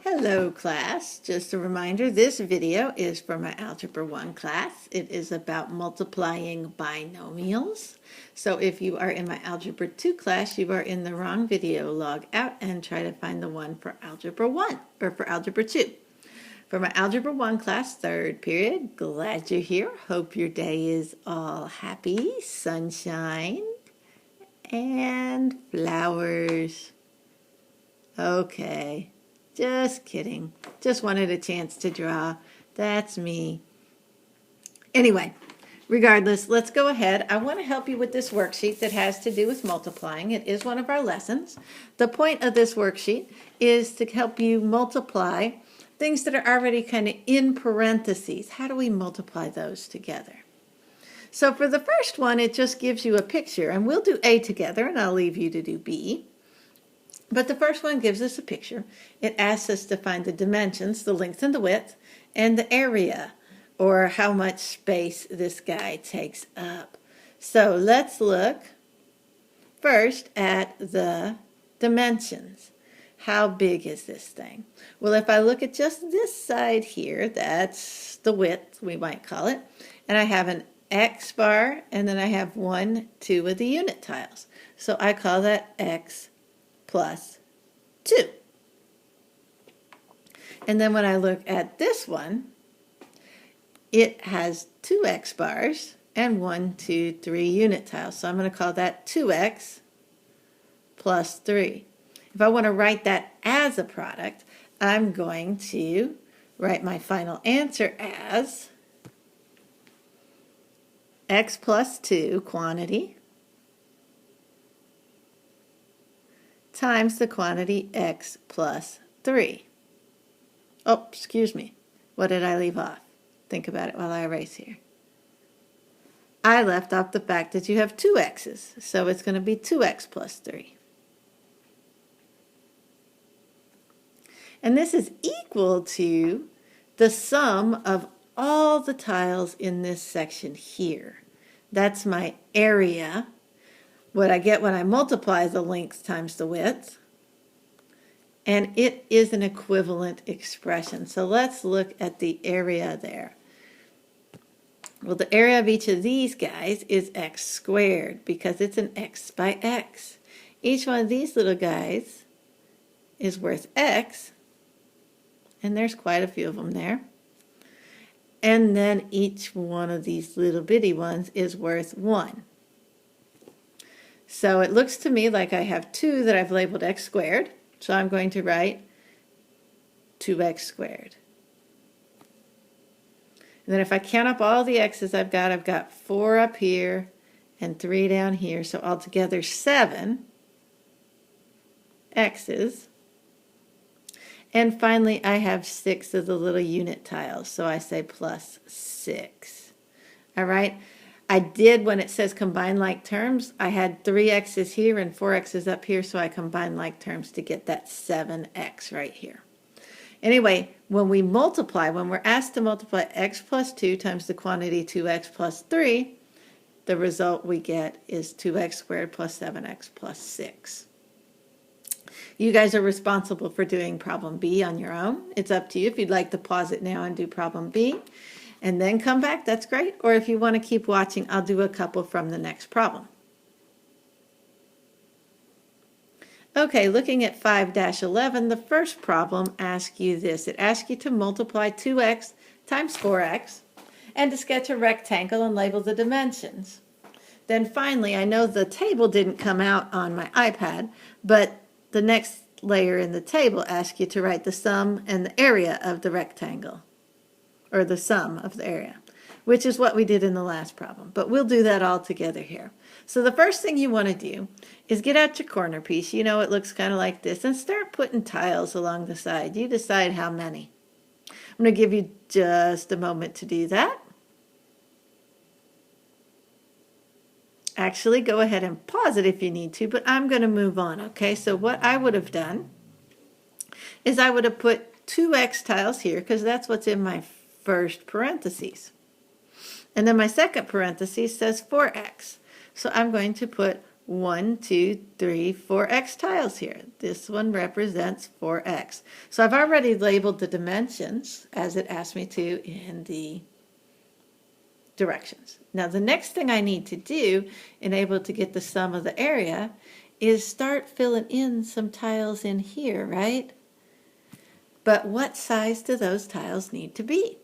Hello class, just a reminder this video is for my Algebra 1 class. It is about multiplying binomials. So if you are in my Algebra 2 class, you are in the wrong video. Log out and try to find the one for Algebra 1 or for Algebra 2. For my Algebra 1 class, third period, glad you're here. Hope your day is all happy, sunshine, and flowers. Okay. Just kidding. Just wanted a chance to draw. That's me. Anyway, regardless, let's go ahead. I want to help you with this worksheet that has to do with multiplying. It is one of our lessons. The point of this worksheet is to help you multiply things that are already kind of in parentheses. How do we multiply those together? So for the first one, it just gives you a picture, and we'll do A together, and I'll leave you to do B. But the first one gives us a picture. It asks us to find the dimensions, the length and the width, and the area, or how much space this guy takes up. So let's look first at the dimensions. How big is this thing? Well, if I look at just this side here, that's the width, we might call it, and I have an X bar, and then I have 1, 2 of the unit tiles. So I call that X plus 2. And then when I look at this one, it has 2 X bars and 1, 2, 3 unit tiles. So I'm going to call that 2X plus 3. If I want to write that as a product, I'm going to write my final answer as X plus 2 quantity times the quantity X plus 3. Oh, excuse me. What did I leave off? Think about it while I erase here. I left off the fact that you have 2 X's, so it's going to be 2X plus 3. And this is equal to the sum of all the tiles in this section here. That's my area. What I get when I multiply the length times the width. And it is an equivalent expression. So let's look at the area there. Well, the area of each of these guys is x squared because it's an x by x. Each one of these little guys is worth x. And there's quite a few of them there. And then each one of these little bitty ones is worth 1. So it looks to me like I have 2 that I've labeled x squared. So I'm going to write 2x squared. And then if I count up all the x's I've got 4 up here and 3 down here. So altogether 7 x's. And finally I have 6 of the little unit tiles. So I say plus 6. All right. I did, when it says combine like terms, I had 3 x's here and 4 x's up here, so I combined like terms to get that 7x right here. Anyway, when we multiply, when we're asked to multiply x plus 2 times the quantity 2x plus 3, the result we get is 2x squared plus 7x plus 6. You guys are responsible for doing problem B on your own. It's up to you. If you'd like to pause it now and do problem B, and then come back, that's great. Or if you want to keep watching, I'll do a couple from the next problem. Okay, looking at 5-11, the first problem asks you this. It asks you to multiply 2x times 4x and to sketch a rectangle and label the dimensions. Then finally, I know the table didn't come out on my iPad, but the next layer in the table asks you to write the sum and the area of the rectangle, or the sum of the area, which is what we did in the last problem. But we'll do that all together here. So the first thing you want to do is get out your corner piece. You know it looks kind of like this, and start putting tiles along the side. You decide how many. I'm going to give you just a moment to do that. Actually, go ahead and pause it if you need to, but I'm going to move on, okay? So what I would have done is I would have put 2x tiles here because that's what's in my first parentheses. And then my second parenthesis says 4x. So I'm going to put 1, 2, 3, 4x tiles here. This one represents 4x. So I've already labeled the dimensions as it asked me to in the directions. Now the next thing I need to do in able to get the sum of the area is start filling in some tiles in here, right? But what size do those tiles need to be?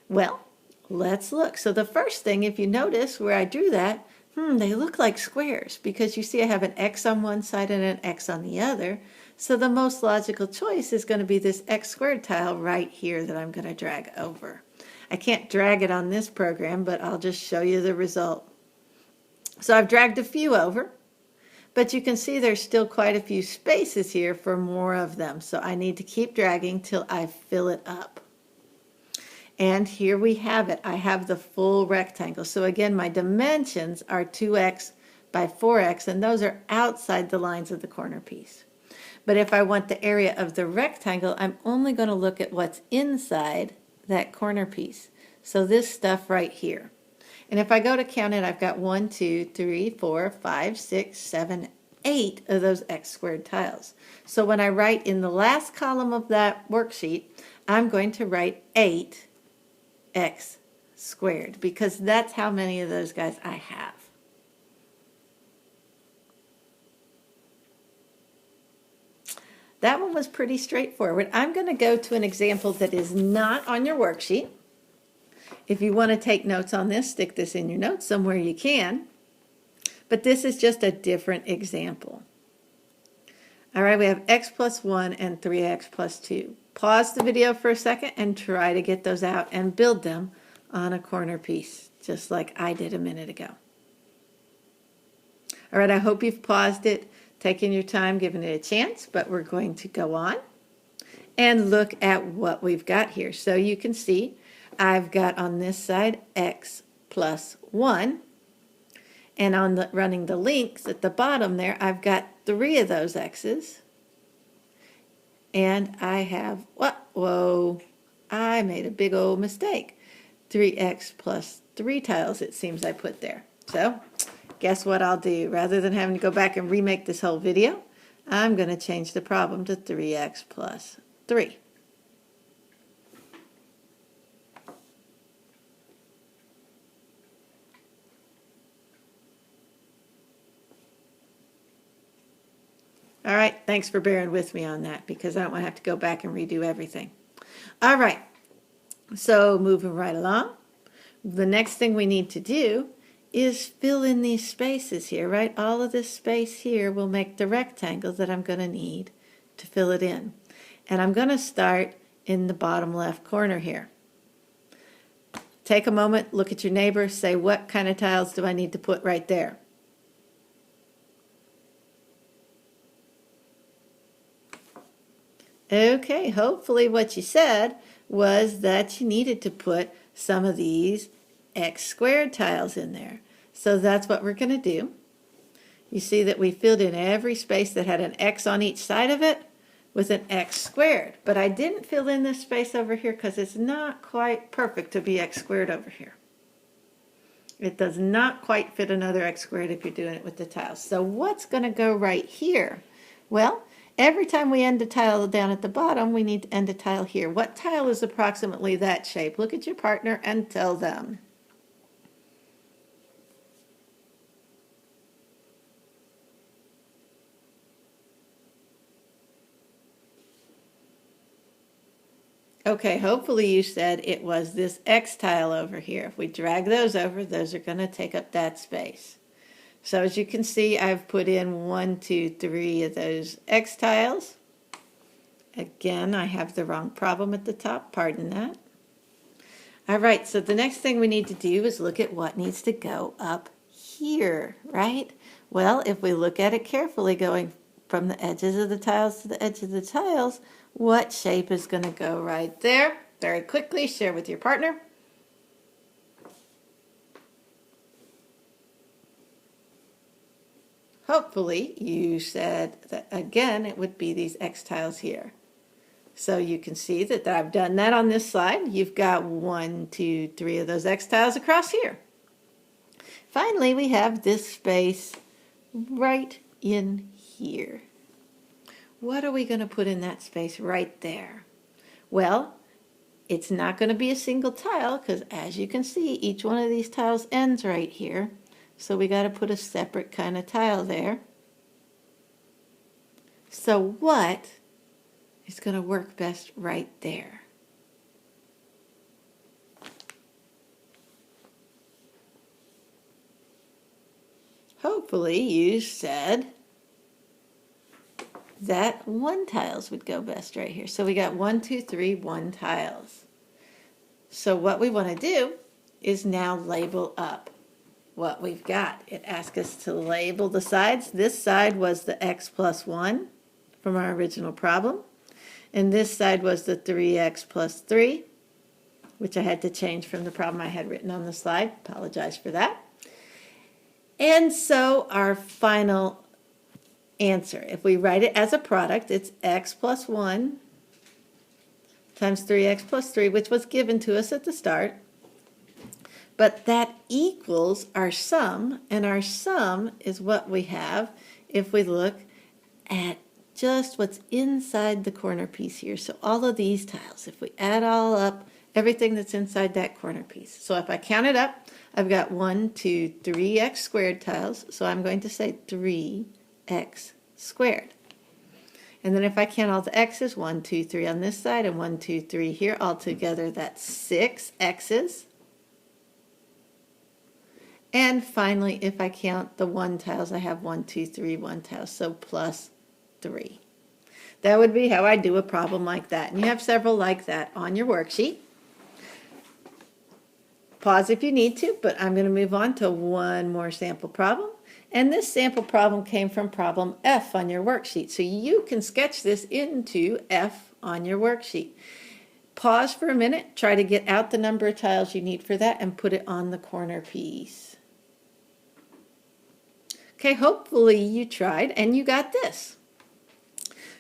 Well, let's look. So the first thing, if you notice where I drew that, they look like squares because you see I have an X on one side and an X on the other. So the most logical choice is going to be this X squared tile right here that I'm going to drag over. I can't drag it on this program, but I'll just show you the result. So I've dragged a few over, but you can see there's still quite a few spaces here for more of them. So I need to keep dragging till I fill it up. And here we have it. I have the full rectangle. So again, my dimensions are 2x by 4x, and those are outside the lines of the corner piece. But if I want the area of the rectangle, I'm only going to look at what's inside that corner piece. So this stuff right here. And if I go to count it, I've got 1, 2, 3, 4, 5, 6, 7, 8 of those x squared tiles. So when I write in the last column of that worksheet, I'm going to write 8 x squared because that's how many of those guys I have. That one was pretty straightforward. I'm going to go to an example that is not on your worksheet. If you want to take notes on this, stick this in your notes somewhere you can. But this is just a different example. All right, we have x plus 1 and 3x plus 2. Pause the video for a second and try to get those out and build them on a corner piece, just like I did a minute ago. All right, I hope you've paused it, taken your time, given it a chance, but we're going to go on and look at what we've got here. So you can see I've got on this side x plus 1, and on the running the links at the bottom there, I've got 3 of those x's. And I have, whoa, I made a big old mistake. 3x plus 3 tiles it seems I put there. So guess what I'll do? Rather than having to go back and remake this whole video, I'm going to change the problem to 3x plus 3. All right, thanks for bearing with me on that because I don't want to have to go back and redo everything. All right, so moving right along, the next thing we need to do is fill in these spaces here, right? All of this space here will make the rectangle that I'm going to need to fill it in. And I'm going to start in the bottom left corner here. Take a moment, look at your neighbor, say what kind of tiles do I need to put right there? Okay, hopefully what you said was that you needed to put some of these x squared tiles in there. So that's what we're going to do. You see that we filled in every space that had an x on each side of it with an x squared. But I didn't fill in this space over here because it's not quite perfect to be x squared over here. It does not quite fit another x squared if you're doing it with the tiles. So what's going to go right here? Well, every time we end a tile down at the bottom, we need to end a tile here. What tile is approximately that shape? Look at your partner and tell them. Okay, hopefully you said it was this X tile over here. If we drag those over, those are going to take up that space. So as you can see, I've put in 1, 2, 3 of those X tiles. Again, I have the wrong problem at the top, pardon that. All right, so the next thing we need to do is look at what needs to go up here, right? Well, if we look at it carefully, going from the edges of the tiles to the edge of the tiles, what shape is going to go right there? Very quickly, share with your partner. Hopefully you said that again it would be these X tiles here. So you can see that I've done that on this side. You've got 1, 2, 3 of those X tiles across here. Finally, we have this space right in here. What are we going to put in that space right there? Well, it's not going to be a single tile because as you can see, each one of these tiles ends right here. So we got to put a separate kind of tile there. So what is going to work best right there? Hopefully you said that 1 tiles would go best right here. So we got 1, 2, 3, 1 tiles. So what we want to do is now label up what we've got. It asks us to label the sides. This side was the x plus 1 from our original problem. And this side was the 3x plus 3, which I had to change from the problem I had written on the slide. Apologize for that. And so our final answer, if we write it as a product, it's x plus 1 times 3x plus 3, which was given to us at the start. But that equals our sum, and our sum is what we have if we look at just what's inside the corner piece here. So all of these tiles, if we add all up, everything that's inside that corner piece. So if I count it up, I've got 1, 2, 3x squared tiles. So I'm going to say 3x squared. And then if I count all the x's, 1, 2, 3 on this side and 1, 2, 3 here, altogether that's 6 x's. And finally, if I count the 1 tiles, I have 1, 2, 3, 1 tiles, so plus 3. That would be how I do a problem like that. And you have several like that on your worksheet. Pause if you need to, but I'm going to move on to one more sample problem. And this sample problem came from problem F on your worksheet. So you can sketch this into F on your worksheet. Pause for a minute, try to get out the number of tiles you need for that and put it on the corner piece. Okay, hopefully you tried and you got this.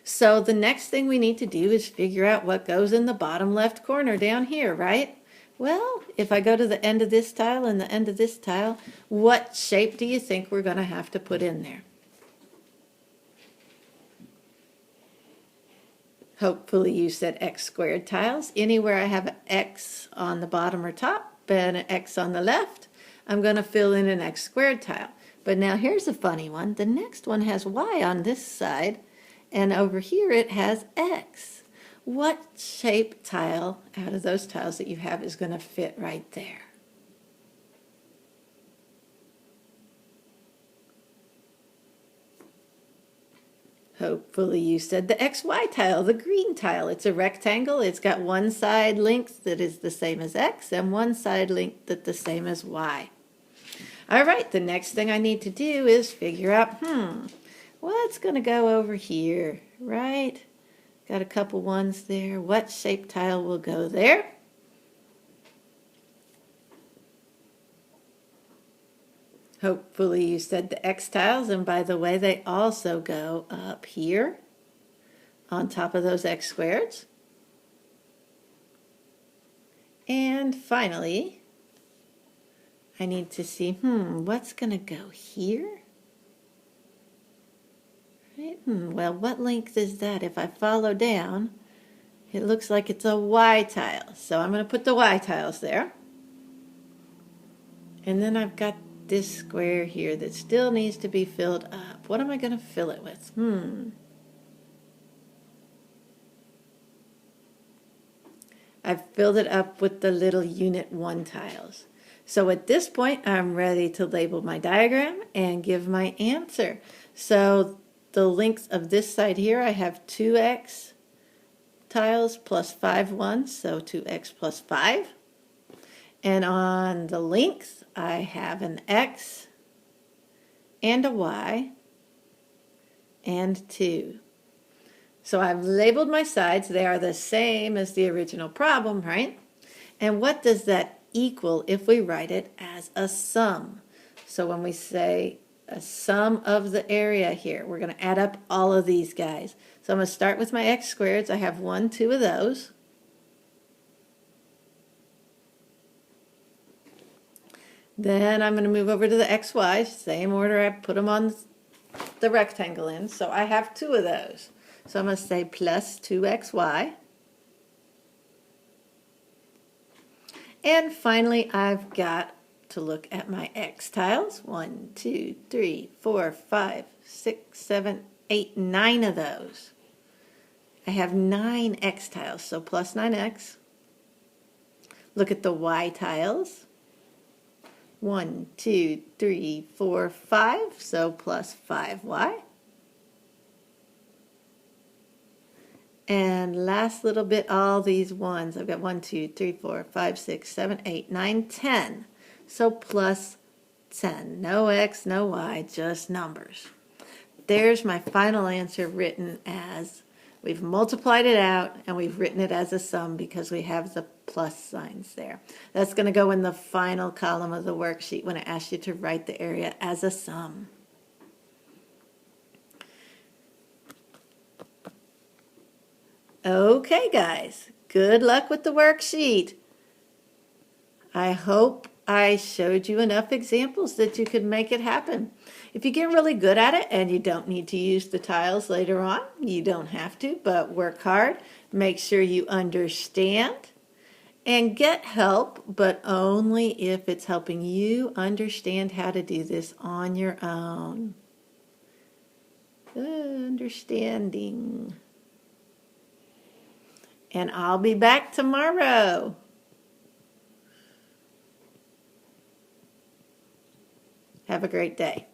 So the next thing we need to do is figure out what goes in the bottom left corner down here, right? Well, if I go to the end of this tile and the end of this tile, what shape do you think we're going to have to put in there? Hopefully you said x squared tiles. Anywhere I have an x on the bottom or top and an x on the left, I'm going to fill in an x squared tile. But now here's a funny one. The next one has y on this side, and over here it has x. What shape tile out of those tiles that you have is going to fit right there? Hopefully you said the XY tile, the green tile. It's a rectangle. It's got one side length that is the same as X and one side length that's the same as Y. All right, the next thing I need to do is figure out, what's going to go over here, right? Got a couple ones there. What shape tile will go there? Hopefully you said the X tiles, and by the way, they also go up here on top of those X squareds. And finally, I need to see, what's going to go here? Right? Well, what length is that? If I follow down, it looks like it's a Y tile. So I'm going to put the Y tiles there. And then I've got this square here that still needs to be filled up. What am I going to fill it with? I've filled it up with the little unit 1 tiles. So at this point, I'm ready to label my diagram and give my answer. So the length of this side here, I have 2x tiles plus 5 ones, so 2x plus 5. And on the length, I have an x and a y and 2. So I've labeled my sides. They are the same as the original problem, right? And what does that equal if we write it as a sum? So when we say a sum of the area here, we're going to add up all of these guys. So I'm going to start with my x squareds. I have 1, 2 of those. Then I'm going to move over to the xy's, same order I put them on the rectangle in, so I have two of those. So I'm going to say plus 2xy. And finally, I've got to look at my x tiles. 1, 2, 3, 4, 5, 6, 7, 8, 9 of those. I have 9 x tiles, so plus 9x. Look at the y tiles. 1, 2, 3, 4, 5, so plus 5y. And last little bit, all these ones. I've got 1, 2, 3, 4, 5, 6, 7, 8, 9, 10. So plus 10. No x, no y, just numbers. There's my final answer written as, we've multiplied it out and we've written it as a sum because we have the plus signs there. That's going to go in the final column of the worksheet when it asks you to write the area as a sum. Okay, guys, good luck with the worksheet. I hope I showed you enough examples that you could make it happen. If you get really good at it and you don't need to use the tiles later on, you don't have to, but work hard. Make sure you understand and get help, but only if it's helping you understand how to do this on your own. Understanding. And I'll be back tomorrow. Have a great day.